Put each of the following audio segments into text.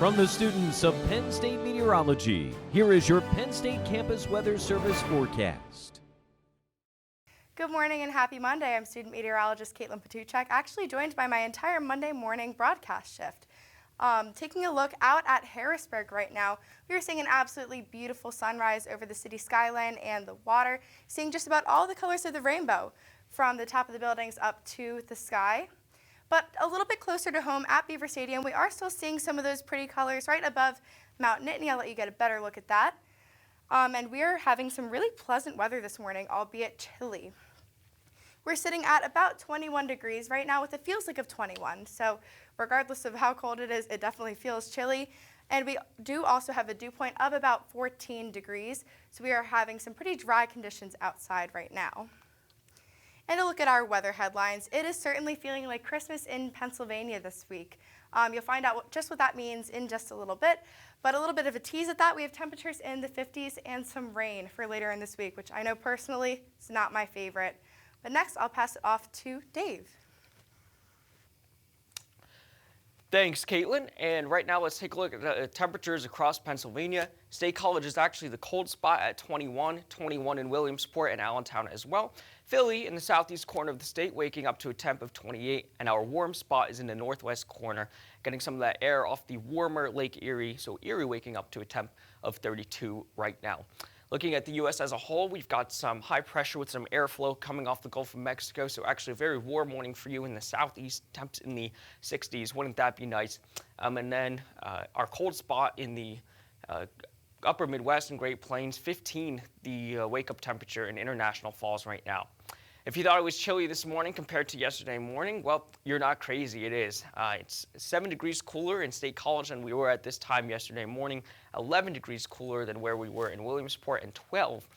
From the students of Penn State Meteorology, here is your Penn State Campus Weather Service forecast. Good morning and happy Monday. I'm student meteorologist Caitlin Patuchek, actually joined by my entire Monday morning broadcast shift. Taking a look out at Harrisburg right now, we are seeing an absolutely beautiful sunrise over the city skyline and the water, seeing just about all the colors of the rainbow from the top of the buildings up to the sky. But a little bit closer to home at Beaver Stadium, we are still seeing some of those pretty colors right above Mount Nittany. I'll let you get a better look at that. And we are having some really pleasant weather this morning, albeit chilly. We're sitting at about 21 degrees right now with a feels like of 21. So regardless of how cold it is, it definitely feels chilly. And we do also have a dew point of about 14 degrees. So we are having some pretty dry conditions outside right now. And a look at our weather headlines, it is certainly feeling like Christmas in Pennsylvania this week. You'll find out just what that means in just a little bit, but a little bit of a tease at that. We have temperatures in the 50s and some rain for later in this week, which I know personally is not my favorite. But next, I'll pass it off to Dave. Thanks, Caitlin. And right now, let's take a look at the temperatures across Pennsylvania. State College is actually the cold spot at 21 in Williamsport and Allentown as well. Philly in the southeast corner of the state waking up to a temp of 28, and our warm spot is in the northwest corner, getting some of that air off the warmer Lake Erie, so Erie waking up to a temp of 32 right now. Looking at the U.S. as a whole, we've got some high pressure with some airflow coming off the Gulf of Mexico, so actually a very warm morning for you in the southeast, temps in the 60s. Wouldn't that be nice? And then our cold spot in the upper Midwest and Great Plains, 15 the wake-up temperature in International Falls right now. If you thought it was chilly this morning compared to yesterday morning, well, you're not crazy. It is. It's 7 degrees cooler in State College than we were at this time yesterday morning, 11 degrees cooler than where we were in Williamsport, and 12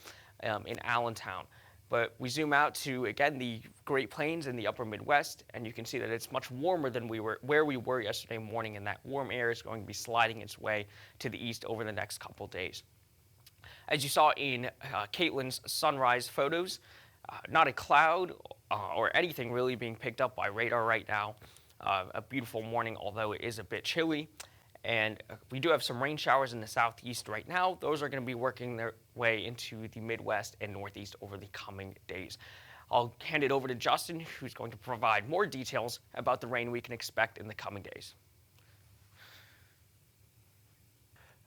in Allentown. But we zoom out to, again, the Great Plains and the upper Midwest, and you can see that it's much warmer than where we were yesterday morning, and that warm air is going to be sliding its way to the east over the next couple days. As you saw in Caitlin's sunrise photos, not a cloud or anything really being picked up by radar right now. A beautiful morning, although it is a bit chilly. And we do have some rain showers in the southeast right now. Those are going to be working their way into the Midwest and Northeast over the coming days. I'll hand it over to Justin, who's going to provide more details about the rain we can expect in the coming days.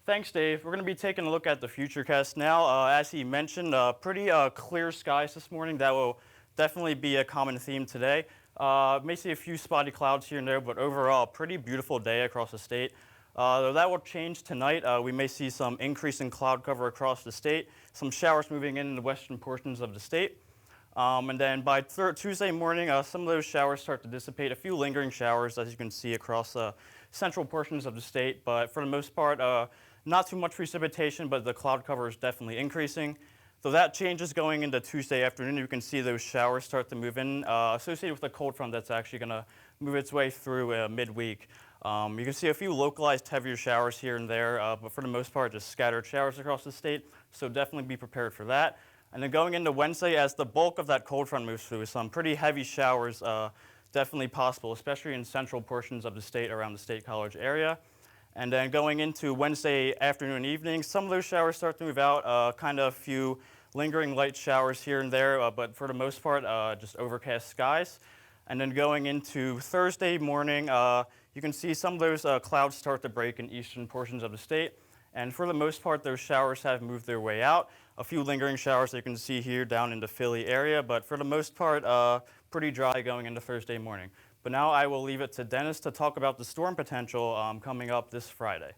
Thanks, Dave. We're going to be taking a look at the futurecast now. As he mentioned, pretty clear skies this morning. That will definitely be a common theme today. May see a few spotty clouds here and there, but overall, pretty beautiful day across the state. Though that will change tonight. We may see some increase in cloud cover across the state, some showers moving in the western portions of the state. And then by Tuesday morning, some of those showers start to dissipate. A few lingering showers, as you can see, across central portions of the state. But for the most part, not too much precipitation, but the cloud cover is definitely increasing. So that changes going into Tuesday afternoon. You can see those showers start to move in, associated with the cold front that's actually going to move its way through midweek. You can see a few localized heavier showers here and there, but for the most part, just scattered showers across the state. So definitely be prepared for that. And then going into Wednesday, as the bulk of that cold front moves through, some pretty heavy showers definitely possible, especially in central portions of the state around the State College area. And then going into Wednesday afternoon and evening, some of those showers start to move out, kind of a few lingering light showers here and there, but for the most part, just overcast skies. And then going into Thursday morning, you can see some of those clouds start to break in eastern portions of the state. And for the most part, those showers have moved their way out. A few lingering showers that you can see here down in the Philly area, but for the most part, pretty dry going into Thursday morning. But now I will leave it to Dennis to talk about the storm potential coming up this Friday.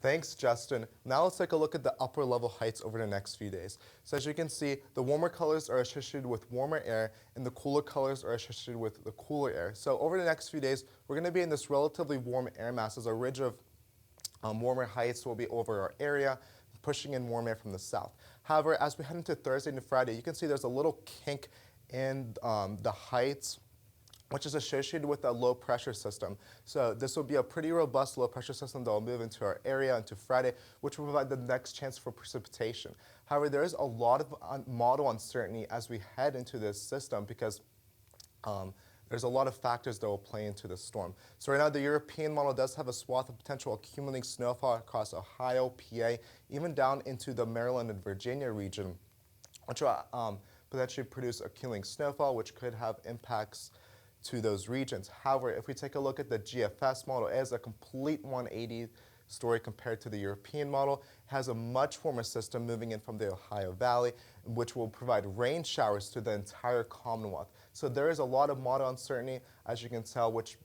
Thanks, Justin. Now let's take a look at the upper level heights over the next few days. So as you can see, the warmer colors are associated with warmer air, and the cooler colors are associated with the cooler air. So over the next few days, we're going to be in this relatively warm air mass as a ridge of warmer heights will be over our area, pushing in warm air from the south. However, as we head into Thursday and Friday, you can see there's a little kink in the heights, which is associated with a low pressure system. So this will be a pretty robust low pressure system that will move into our area into Friday, which will provide the next chance for precipitation. However, there is a lot of model uncertainty as we head into this system because There's a lot of factors that will play into the storm. So right now, the European model does have a swath of potential accumulating snowfall across Ohio, PA, even down into the Maryland and Virginia region, which will potentially produce accumulating snowfall, which could have impacts to those regions. However, if we take a look at the GFS model, it is a complete 180 story compared to the European model. It has a much warmer system moving in from the Ohio Valley, which will provide rain showers to the entire Commonwealth. So there is a lot of model uncertainty, as you can tell, which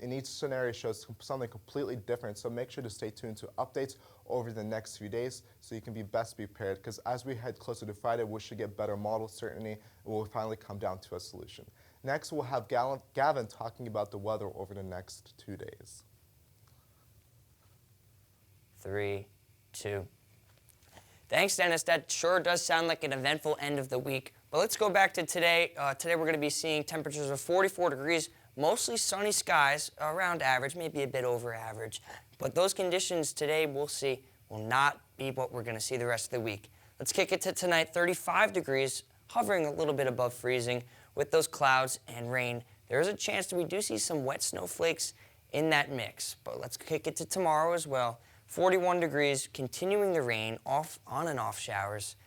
in each scenario shows something completely different. So make sure to stay tuned to updates over the next few days so you can be best prepared, because as we head closer to Friday, we should get better model certainty and we'll finally come down to a solution. Next, we'll have Gavin talking about the weather over the next 2 days. 3, 2. Thanks, Dennis. That sure does sound like an eventful end of the week. But let's go back to today. Today we're going to be seeing temperatures of 44 degrees, mostly sunny skies, around average, maybe a bit over average. But those conditions today, we'll see, will not be what we're going to see the rest of the week. Let's kick it to tonight, 35 degrees, hovering a little bit above freezing with those clouds and rain. There is a chance that we do see some wet snowflakes in that mix. But let's kick it to tomorrow as well. 41 degrees, continuing the rain, on and off showers.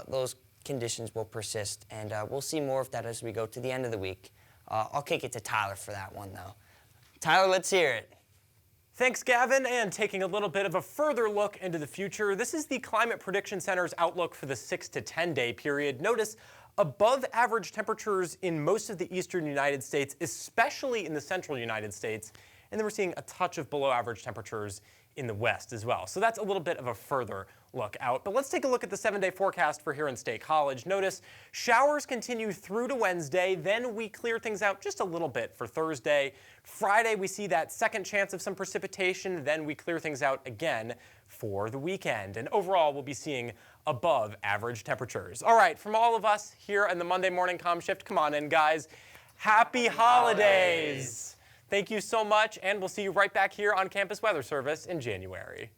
Those conditions will persist, and we'll see more of that as we go to the end of the week. I'll kick it to Tyler for that one, though. Tyler, let's hear it. Thanks, Gavin. And taking a little bit of a further look into the future, this is the Climate Prediction Center's outlook for the 6 to 10 day period. Notice above average temperatures in most of the eastern United States, especially in the central United States, and then we're seeing a touch of below average temperatures in the west as well. So that's a little bit of a further look out. But let's take a look at the 7-day forecast for here in State College. Notice showers continue through to Wednesday, then we clear things out just a little bit for Thursday. Friday, we see that second chance of some precipitation, then we clear things out again for the weekend. And overall, we'll be seeing above average temperatures. All right, from all of us here in the Monday Morning Comm Shift, come on in, guys. Happy holidays! Thank you so much, and we'll see you right back here on Campus Weather Service in January.